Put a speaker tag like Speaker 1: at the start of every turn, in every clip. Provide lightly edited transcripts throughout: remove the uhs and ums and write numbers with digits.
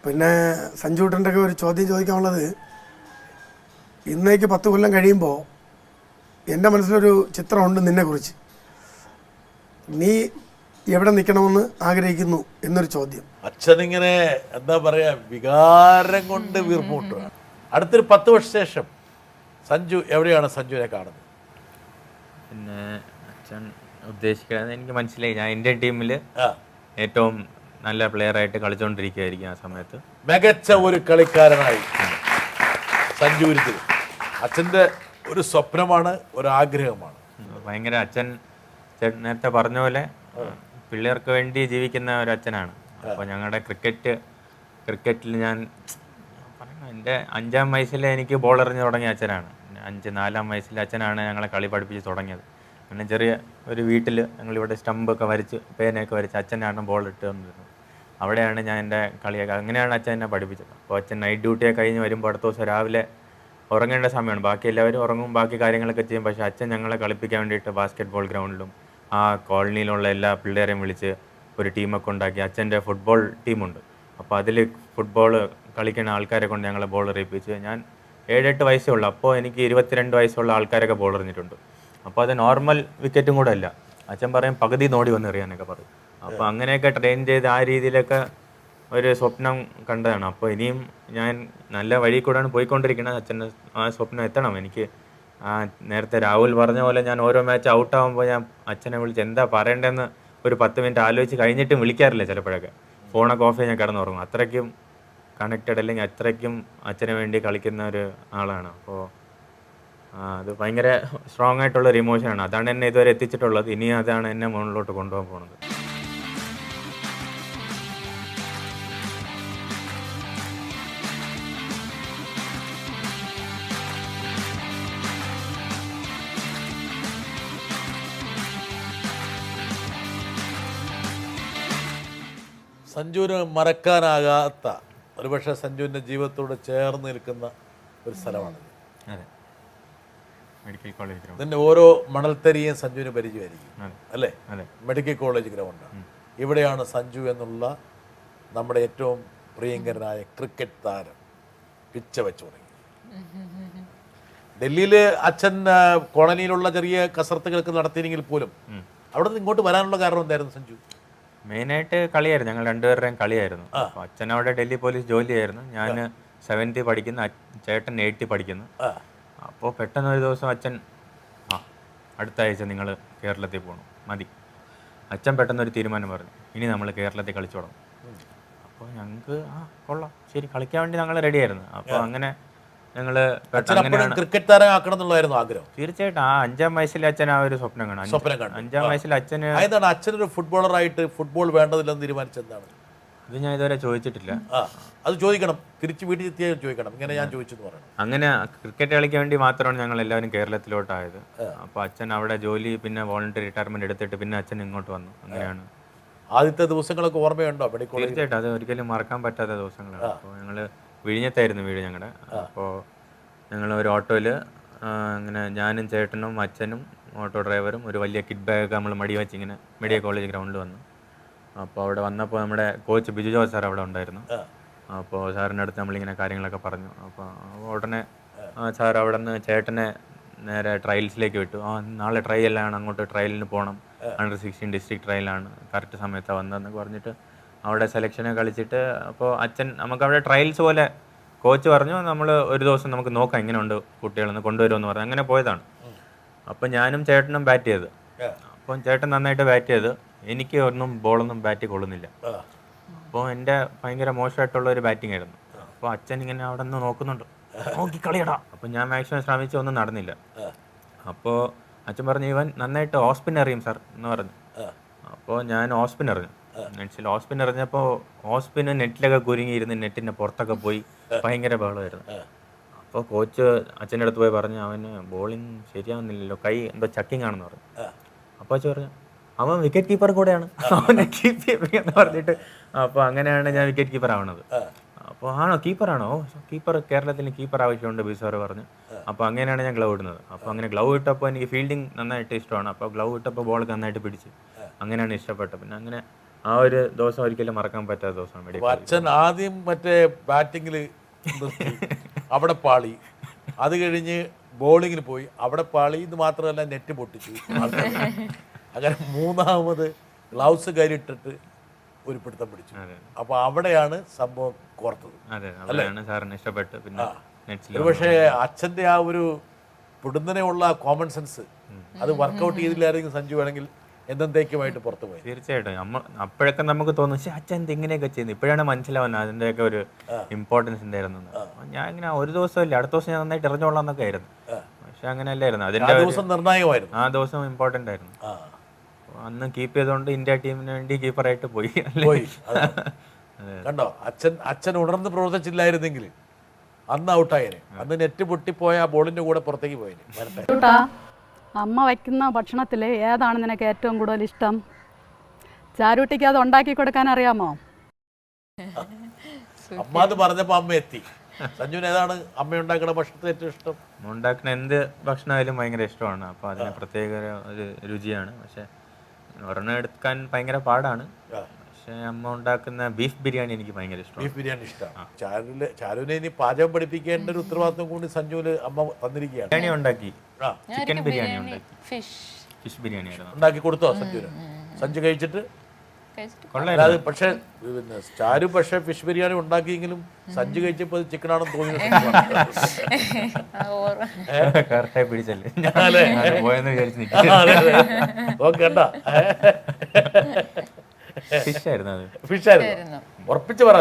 Speaker 1: പിന്നെ സഞ്ജുട്ടൻ്റെ ഒക്കെ ഒരു ചോദ്യം ചോദിക്കാനുള്ളത്, ഇന്നേക്ക് 10 കൊല്ലം കഴിയുമ്പോൾ എൻ്റെ മനസ്സിലൊരു ചിത്രമുണ്ട് നിന്നെക്കുറിച്ച്. നീ എവിടെ നിൽക്കണമെന്ന് ആഗ്രഹിക്കുന്നു എന്നൊരു ചോദ്യം.
Speaker 2: അച്ഛനിങ്ങനെ എന്താ പറയുക, വികാരം കൊണ്ട് വീർപ്പുമുട്ടുക. അടുത്തൊരു 10 വർഷ ശേഷം സഞ്ജു എവിടെയാണ് സഞ്ജുവിനെ കാണുന്നത്?
Speaker 3: പിന്നെ അച്ഛൻ ഉദ്ദേശിക്കുന്നത് എനിക്ക് മനസ്സിലായി. ഞാൻ ഇന്ത്യൻ ടീമിൽ ഏറ്റവും നല്ല പ്ലെയറായിട്ട് കളിച്ചുകൊണ്ടിരിക്കുകയായിരിക്കും ആ സമയത്ത്.
Speaker 2: മികച്ച ഒരു കളിക്കാരനായി സഞ്ജു ഉരുത്തിൽ അച്ഛൻ്റെ ഒരു സ്വപ്നമാണ്, ഒരു ആഗ്രഹമാണ്.
Speaker 3: ഭയങ്കര അച്ഛൻ നേരത്തെ പറഞ്ഞ പോലെ പിള്ളേർക്ക് വേണ്ടി ജീവിക്കുന്ന ഒരു അച്ഛനാണ്. അപ്പോൾ ഞങ്ങളുടെ ക്രിക്കറ്റിൽ ഞാൻ എൻ്റെ 5-ാം വയസ്സിൽ എനിക്ക് ബോൾ എറിഞ്ഞ് തുടങ്ങിയ അച്ഛനാണ്. 4-ാം വയസ്സിൽ അച്ഛനാണ് ഞങ്ങളെ കളി പഠിപ്പിച്ച് തുടങ്ങിയത്. പിന്നെ ചെറിയ ഒരു വീട്ടിൽ ഞങ്ങളിവിടെ സ്റ്റമ്പൊക്കെ വരച്ച് പേനയൊക്കെ വരച്ച് അച്ഛനാണ് ബോൾ ഇട്ട് തന്നിരുന്നത്. അവിടെയാണ് ഞാൻ എൻ്റെ കളിയൊക്കെ, അങ്ങനെയാണ് അച്ഛൻ എന്നെ പഠിപ്പിച്ചത്. അപ്പോൾ അച്ഛൻ നൈറ്റ് ഡ്യൂട്ടിയൊക്കെ കഴിഞ്ഞ് വരുമ്പോൾ അടുത്ത ദിവസം രാവിലെ ഉറങ്ങേണ്ട സമയമാണ്. ബാക്കി എല്ലാവരും ഉറങ്ങും, ബാക്കി കാര്യങ്ങളൊക്കെ ചെയ്യും. പക്ഷേ അച്ഛൻ ഞങ്ങളെ കളിപ്പിക്കാൻ വേണ്ടിയിട്ട് ബാസ്കറ്റ് ബോൾ ഗ്രൗണ്ടിലും ആ കോളനിയിലുള്ള എല്ലാ പിള്ളേരെയും വിളിച്ച് ഒരു ടീമൊക്കെ ഉണ്ടാക്കി. അച്ഛൻ്റെ ഫുട്ബോൾ ടീമുണ്ട്. അപ്പോൾ അതിൽ ഫുട്ബോൾ കളിക്കുന്ന ആൾക്കാരെ കൊണ്ട് ഞങ്ങളെ ബോൾ എറിയിപ്പിച്ച്. ഞാൻ 7-8 വയസ്സേ ഉള്ളൂ. അപ്പോൾ എനിക്ക് 22 വയസ്സുള്ള ആൾക്കാരൊക്കെ ബോൾ എറിഞ്ഞിട്ടുണ്ട്. അപ്പോൾ അത് നോർമൽ വിക്കറ്റും കൂടെ അല്ല. അച്ഛൻ പറയും പകുതി നോടി വന്ന് എറിയാനൊക്കെ പറയും. അപ്പോൾ അങ്ങനെയൊക്കെ ട്രെയിൻ ചെയ്ത് ആ രീതിയിലൊക്കെ ഒരു സ്വപ്നം കണ്ടതാണ്. അപ്പോൾ ഇനിയും ഞാൻ നല്ല വഴി കൂടെയാണ് പോയിക്കൊണ്ടിരിക്കുന്നത്. അച്ഛൻ്റെ ആ സ്വപ്നം എത്തണം എനിക്ക്. നേരത്തെ രാഹുൽ പറഞ്ഞ പോലെ ഞാൻ ഓരോ മാച്ച് ഔട്ടാകുമ്പോൾ ഞാൻ അച്ഛനെ വിളിച്ച് എന്താ പറയേണ്ടതെന്ന് ഒരു 10 മിനിറ്റ് ആലോചിച്ച് കഴിഞ്ഞിട്ടും വിളിക്കാറില്ല. ചിലപ്പോഴൊക്കെ ഫോണൊക്കെ ഓഫ് ചെയ്ത് ഞാൻ കിടന്നുറങ്ങും. അത്രയ്ക്കും കണക്റ്റഡ്, അല്ലെങ്കിൽ അത്രയ്ക്കും അച്ഛന് വേണ്ടി കളിക്കുന്ന ഒരു ആളാണ്. അപ്പോൾ അത് ഭയങ്കര സ്ട്രോങ് ആയിട്ടുള്ളൊരു ഇമോഷനാണ്. അതാണ് എന്നെ ഇതുവരെ എത്തിച്ചിട്ടുള്ളത്. ഇനിയും അതാണ് എന്നെ മുകളിലോട്ട് കൊണ്ടുപോകാൻ പോകുന്നത്.
Speaker 2: സഞ്ജുവിന് മറക്കാനാകാത്ത, ഒരുപക്ഷെ സഞ്ജുവിൻ്റെ ജീവിതത്തോട് ചേർന്ന് നിൽക്കുന്ന ഒരു സ്ഥലമാണിത്.
Speaker 3: അതെ, മെഡിക്കൽ കോളേജ് ഗ്രൗണ്ട്.
Speaker 2: ഇതിൻ്റെ ഓരോ മണൽത്തരിയും സഞ്ജുവിന് പരിചയമായിരിക്കും അല്ലേ?
Speaker 3: അതെ,
Speaker 2: മെഡിക്കൽ കോളേജ് ഗ്രൗണ്ടാണ്. ഇവിടെയാണ് സഞ്ജു എന്നുള്ള നമ്മുടെ ഏറ്റവും പ്രിയങ്കരനായ ക്രിക്കറ്റ് താരം പിച്ച വെച്ച് തുടങ്ങി. ഡൽഹിയിൽ അച്ഛൻ കോളനിയിലുള്ള ചെറിയ കസർത്തുകളൊക്കെ നടത്തിയെങ്കിൽ പോലും അവിടെ നിന്ന് ഇങ്ങോട്ട് വരാനുള്ള കാരണം എന്തായിരുന്നു സഞ്ജു?
Speaker 3: മെയിനായിട്ട് കളിയായിരുന്നു. ഞങ്ങൾ രണ്ടുപേരുടെയും കളിയായിരുന്നു. അപ്പോൾ അച്ഛൻ അവിടെ ഡൽഹി പോലീസ് ജോലിയായിരുന്നു. ഞാൻ 7th പഠിക്കുന്നു, ചേട്ടൻ 8th പഠിക്കുന്നു. അപ്പോൾ പെട്ടെന്ന് ഒരു ദിവസം അച്ഛൻ അടുത്ത ആഴ്ച നിങ്ങൾ കേരളത്തിൽ പോകണം, മതി. അച്ഛൻ പെട്ടെന്നൊരു തീരുമാനം പറഞ്ഞു, ഇനി നമ്മൾ കേരളത്തിൽ കളിച്ചു തുടങ്ങും. അപ്പോൾ ഞങ്ങൾക്ക് കൊള്ളാം, ശരി, കളിക്കാൻ വേണ്ടി ഞങ്ങൾ റെഡിയായിരുന്നു. അപ്പോൾ അങ്ങനെ ഞങ്ങൾ
Speaker 2: ക്രിക്കറ്റ് താരമാക്കണം എന്നുള്ളതായിരുന്നു ആഗ്രഹം.
Speaker 3: തീർച്ചയായിട്ടും 5-ാം വയസ്സിൽ അച്ഛൻ ആ ഒരു സ്വപ്നം കാണും. 5-ാം വയസ്സിൽ അച്ഛന്
Speaker 2: ഏതാണ് അച്ഛനൊരു ഫുട്ബോളറായിട്ട് ഫുട്ബോൾ വേണ്ടതില്ലെന്ന് തീരുമാനിച്ചെന്താണ്?
Speaker 3: ഇത് ഞാൻ ഇതുവരെ ചോദിച്ചിട്ടില്ല.
Speaker 2: അത് ചോദിക്കണം, തിരിച്ച് വീട്ടിൽ എത്തിയാൽ ചോദിക്കണം. ഇങ്ങനെ ഞാൻ ചോദിച്ചെന്ന് പറയണം.
Speaker 3: അങ്ങനെ ക്രിക്കറ്റ് കളിക്കാൻ വേണ്ടി മാത്രമാണ് ഞങ്ങൾ എല്ലാവരും കേരളത്തിലോട്ടായത്. അപ്പോൾ അച്ഛൻ അവിടെ ജോലി, പിന്നെ വോളണ്ടറി റിട്ടയർമെന്റ് എടുത്തിട്ട് പിന്നെ അച്ഛൻ ഇങ്ങോട്ട് വന്നു. അങ്ങനെയാണ്
Speaker 2: ആദ്യത്തെ ദിവസങ്ങളൊക്കെ ഓർമ്മയുണ്ടോ?
Speaker 3: തീർച്ചയായിട്ടും അത് ഒരിക്കലും മറക്കാൻ പറ്റാത്ത ദിവസങ്ങളാണ്. അപ്പോൾ ഞങ്ങൾ വിഴിഞ്ഞത്തായിരുന്നു വീട് ഞങ്ങളുടെ. അപ്പോൾ ഞങ്ങൾ ഒരു ഓട്ടോയിൽ അങ്ങനെ ഞാനും ചേട്ടനും അച്ഛനും ഓട്ടോ ഡ്രൈവറും ഒരു വലിയ കിഡ് ബാഗൊക്കെ നമ്മൾ മടി വെച്ച് ഇങ്ങനെ മെഡിക്കൽ കോളേജ് ഗ്രൗണ്ടിൽ വന്നു. അപ്പോൾ അവിടെ വന്നപ്പോൾ നമ്മുടെ കോച്ച് ബിജു ജോസ് സാർ അവിടെ ഉണ്ടായിരുന്നു. അപ്പോൾ സാറിൻ്റെ അടുത്ത് നമ്മളിങ്ങനെ കാര്യങ്ങളൊക്കെ പറഞ്ഞു. അപ്പോൾ ഉടനെ സാർ അവിടെ നിന്ന് ചേട്ടനെ നേരെ ട്രയൽസിലേക്ക് വിട്ടു. നാളെ ട്രയലാണ്, അങ്ങോട്ട് ട്രയലിന് പോകണം, Under-16 ഡിസ്ട്രിക്ട് ട്രയലാണ്, കറക്റ്റ് സമയത്താണ് വന്നതെന്ന് പറഞ്ഞിട്ട് അവിടെ സെലക്ഷനെ കളിച്ചിട്ട്. അപ്പോൾ അച്ഛൻ നമുക്കവിടെ ട്രയൽസ് പോലെ കോച്ച് പറഞ്ഞു, നമ്മൾ ഒരു ദിവസം നമുക്ക് നോക്കാം എങ്ങനെയുണ്ട് കുട്ടികളെന്ന് കൊണ്ടുവരുമെന്ന് പറഞ്ഞു. അങ്ങനെ പോയതാണ്. അപ്പം ഞാനും ചേട്ടനും ബാറ്റ് ചെയ്ത്. അപ്പം ചേട്ടൻ നന്നായിട്ട് ബാറ്റ് ചെയ്ത്, എനിക്ക് ബോളൊന്നും ബാറ്റ് കൊള്ളുന്നില്ല. അപ്പോൾ എൻ്റെ ഭയങ്കര മോശമായിട്ടുള്ള ഒരു ബാറ്റിംഗ് ആയിരുന്നു. അപ്പോൾ അച്ഛൻ ഇങ്ങനെ അവിടെ നിന്ന് നോക്കുന്നുണ്ട്, നോക്കി കളിയടാ. അപ്പം ഞാൻ മാക്സിമം ശ്രമിച്ച് ഒന്നും നടന്നില്ല. അപ്പോൾ അച്ഛൻ പറഞ്ഞു, ഇവൻ നന്നായിട്ട് ഓസ്പിൻ അറിയും സാർ എന്ന് പറഞ്ഞു. അപ്പോൾ ഞാൻ ഓസ്പിൻ അറിഞ്ഞു. നെറ്റ്സിൽ ഓസ്പിൻ എറിഞ്ഞപ്പോൾ ഓസ്പിന് നെറ്റിലൊക്കെ കുരുങ്ങിയിരുന്ന് നെറ്റിൻ്റെ പുറത്തൊക്കെ പോയി ഭയങ്കര ബഹളമായിരുന്നു. അപ്പോൾ കോച്ച് അച്ഛൻ്റെ അടുത്ത് പോയി പറഞ്ഞു, അവന് ബോളിങ് ശരിയാവുന്നില്ലല്ലോ, കൈ എന്തോ ചക്കിങ് ആണെന്ന് പറഞ്ഞു. അപ്പോൾ അച്ഛൻ പറഞ്ഞു, അവൻ വിക്കറ്റ് കീപ്പർ കൂടെയാണ്, അവനെ കീപ്പ് ചെയ്യുമെന്ന് പറഞ്ഞിട്ട്. അപ്പോൾ അങ്ങനെയാണ് ഞാൻ വിക്കറ്റ് കീപ്പർ ആവണത്. അപ്പോൾ ആണോ, കീപ്പറാണോ? കീപ്പർ, കേരളത്തിന് കീപ്പർ ആവശ്യമുണ്ട് ബിസാറ് പറഞ്ഞു. അപ്പോൾ അങ്ങനെയാണ് ഞാൻ ഗ്ലൗ ഇടുന്നത്. അപ്പോൾ അങ്ങനെ ഗ്ലൗ ഇട്ടപ്പോൾ എനിക്ക് ഫീൽഡിങ് നന്നായിട്ട് ഇഷ്ടമാണ്. അപ്പോൾ ഗ്ലൗ ഇട്ടപ്പോൾ ബോളൊക്കെ നന്നായിട്ട് പിടിച്ച് അങ്ങനെയാണ് ഇഷ്ടപ്പെട്ടത്. പിന്നെ അങ്ങനെ ആ ഒരു ദിവസം ഒരിക്കലും മറക്കാൻ പറ്റാത്ത ദിവസമാണ് മെഡിക്കൽ
Speaker 2: അപ്പൊ അച്ഛൻ ആദ്യം മറ്റേ ബാറ്റിങ്ങിൽ അവിടെ പാളി, അത് കഴിഞ്ഞ് ബോളിങ്ങിന് പോയി, അവിടെ പാളി. ഇത് മാത്രമല്ല നെറ്റ് പൊട്ടിച്ചു. അങ്ങനെ മൂന്നാമത് ഗ്ലൗസ് കയറിയിട്ടിട്ട് ഒരു പിടുത്തം പിടിച്ചു. അപ്പൊ അവിടെയാണ് സംഭവം കോർത്തത്.
Speaker 3: അതെ, അവിടെയാണ് സാറിന് ഇഷ്ടപ്പെട്ട്. പിന്നെ നെറ്റ്സിൽ
Speaker 2: പക്ഷേ അച്ഛൻ്റെ ആ ഒരു പിടുന്നനെയുള്ള കോമൺ സെൻസ് അത് വർക്കൗട്ട് ചെയ്തില്ലായിരുന്നെങ്കിൽ സഞ്ജു വേണമെങ്കിൽ എന്നേക്കുമായിട്ട് പുറത്തു പോയി.
Speaker 3: തീർച്ചയായിട്ടും. അപ്പോഴൊക്കെ നമുക്ക് തോന്നും, പക്ഷേ അച്ഛൻ എന്ത് ഇങ്ങനെയൊക്കെ ചെയ്യുന്നത്, ഇപ്പോഴാണ് മനസ്സിലാവുന്നത് അതിൻ്റെയൊക്കെ ഒരു ഇമ്പോർട്ടൻസ് എന്തായിരുന്നു. ഞാൻ ഇങ്ങനെ ഒരു ദിവസമല്ലേ, അടുത്ത ദിവസം ഞാൻ നന്നായിട്ട് എറിഞ്ഞോളാം എന്നൊക്കെ ആയിരുന്നു. പക്ഷെ അങ്ങനെയല്ലായിരുന്നു. അതിൻ്റെ
Speaker 2: ദിവസം നിർണായകമായിരുന്നു.
Speaker 3: ആ ദിവസം ഇമ്പോർട്ടൻ്റ് ആയിരുന്നു. അന്ന് കീപ്പ് ചെയ്തുകൊണ്ട് ഇന്ത്യ ടീമിന് വേണ്ടി കീപ്പറായിട്ട് പോയി.
Speaker 2: കണ്ടോ, അച്ഛൻ ഉണർന്ന് പ്രവർത്തിച്ചില്ലായിരുന്നെങ്കിൽ അന്ന് ഔട്ടായേനെ. അന്ന് നെറ്റ് പൊട്ടിപ്പോയ ആ ബോളിന്റെ കൂടെ പുറത്തേക്ക് പോയേനെ. വരട്ടെ.
Speaker 4: അമ്മ വയ്ക്കുന്ന ഭക്ഷണത്തിൽ ഏതാണ് നിനക്ക് ഏറ്റവും കൂടുതൽ ഇഷ്ടം? ചാരൂട്ടിക്ക് അത് ഉണ്ടാക്കി കൊടുക്കാൻ അറിയാമോ?
Speaker 2: അമ്മ അത് പറഞ്ഞപ്പോ അമ്മ എത്തി. സഞ്ജുവിന് ഏതാണ് അമ്മ ഉണ്ടാക്കുന്ന ഭക്ഷണത്തിൽ ഏറ്റവും ഇഷ്ടം?
Speaker 3: ഉണ്ടാക്കുന്ന എന്ത് ഭക്ഷണമായാലും ഭയങ്കര ഇഷ്ടമാണ്. അപ്പോൾ അതിന് പ്രത്യേക ഒരു രുചിയാണ്. പക്ഷെ ഒരെണ്ണം എടുക്കാൻ ഭയങ്കര പാടാണ്. പക്ഷെ അമ്മ ഉണ്ടാക്കുന്ന ബീഫ് ബിരിയാണി എനിക്ക് ഭയങ്കര ഇഷ്ടമാണ്.
Speaker 2: ബീഫ് ബിരിയാണി ഇഷ്ടമാണ്. ചാരുവിനെ ഇനി പാചകം പഠിപ്പിക്കേണ്ട ഒരു ഉത്തരവാദിത്വം കൂടി സഞ്ജുവിന് അമ്മ തന്നിരിക്കുകയാണ്.
Speaker 3: ബിരിയാണി ഉണ്ടാക്കി, ചിക്കൻ ബിരിയാണി ഉണ്ടാക്കി, ഫിഷ് ബിരിയാണി ആയിരുന്നു
Speaker 2: ഉണ്ടാക്കി കൊടുത്തോ സഞ്ജുവിന്? സഞ്ജു കഴിച്ചിട്ട് അല്ലാതെ പക്ഷെ പിന്നെ ചാരു പക്ഷെ ഫിഷ് ബിരിയാണി ഉണ്ടാക്കിയെങ്കിലും സഞ്ജു കഴിച്ചപ്പോ അത് ചിക്കനാണെന്ന് തോന്നി.
Speaker 3: കറക്റ്റായി പിടിച്ചല്ലേ പോയെന്ന് വിചാരിച്ചു.
Speaker 2: കേട്ടാ,
Speaker 3: ഫിഷ് ആയിരുന്നു അത്.
Speaker 2: ഫിഷ് ആയിരുന്നു. ഉറപ്പിച്ച് പറ.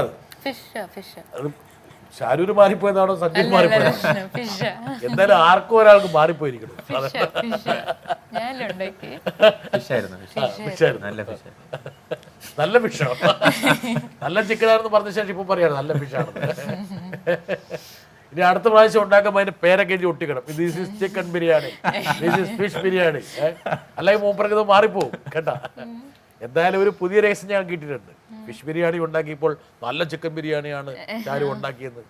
Speaker 2: അത് ഷാരൂര് മാറിപ്പോയതാണോ സഞ്ജു മാറിപ്പോയതാണോ? എന്തായാലും ആർക്കും ഒരാൾക്ക് മാറിപ്പോയിരിക്കണം. നല്ല ഫിഷാണ്. നല്ല ചിക്കനാണെന്ന് പറഞ്ഞ ശേഷം ഇപ്പൊ പറയാണ് നല്ല ഫിഷാണ്. ഇനി അടുത്ത പ്രാവശ്യം ഉണ്ടാക്കുമ്പോൾ അതിന്റെ പേരൊക്കെ എഴുതി ഒട്ടിക്കണം. This is chicken biryani, this is fish biryani. അല്ലെങ്കിൽ മൂപ്പർക്ക് ഇത് മാറിപ്പോവും കേട്ടാ. എന്തായാലും ഒരു പുതിയ രഹസ്യം ഞാൻ കിട്ടിയിട്ടുണ്ട്. ഫിഷ് ബിരിയാണി ഉണ്ടാക്കിയപ്പോൾ നല്ല ചിക്കൻ ബിരിയാണിയാണ് ചാരു ഉണ്ടാക്കിയത്.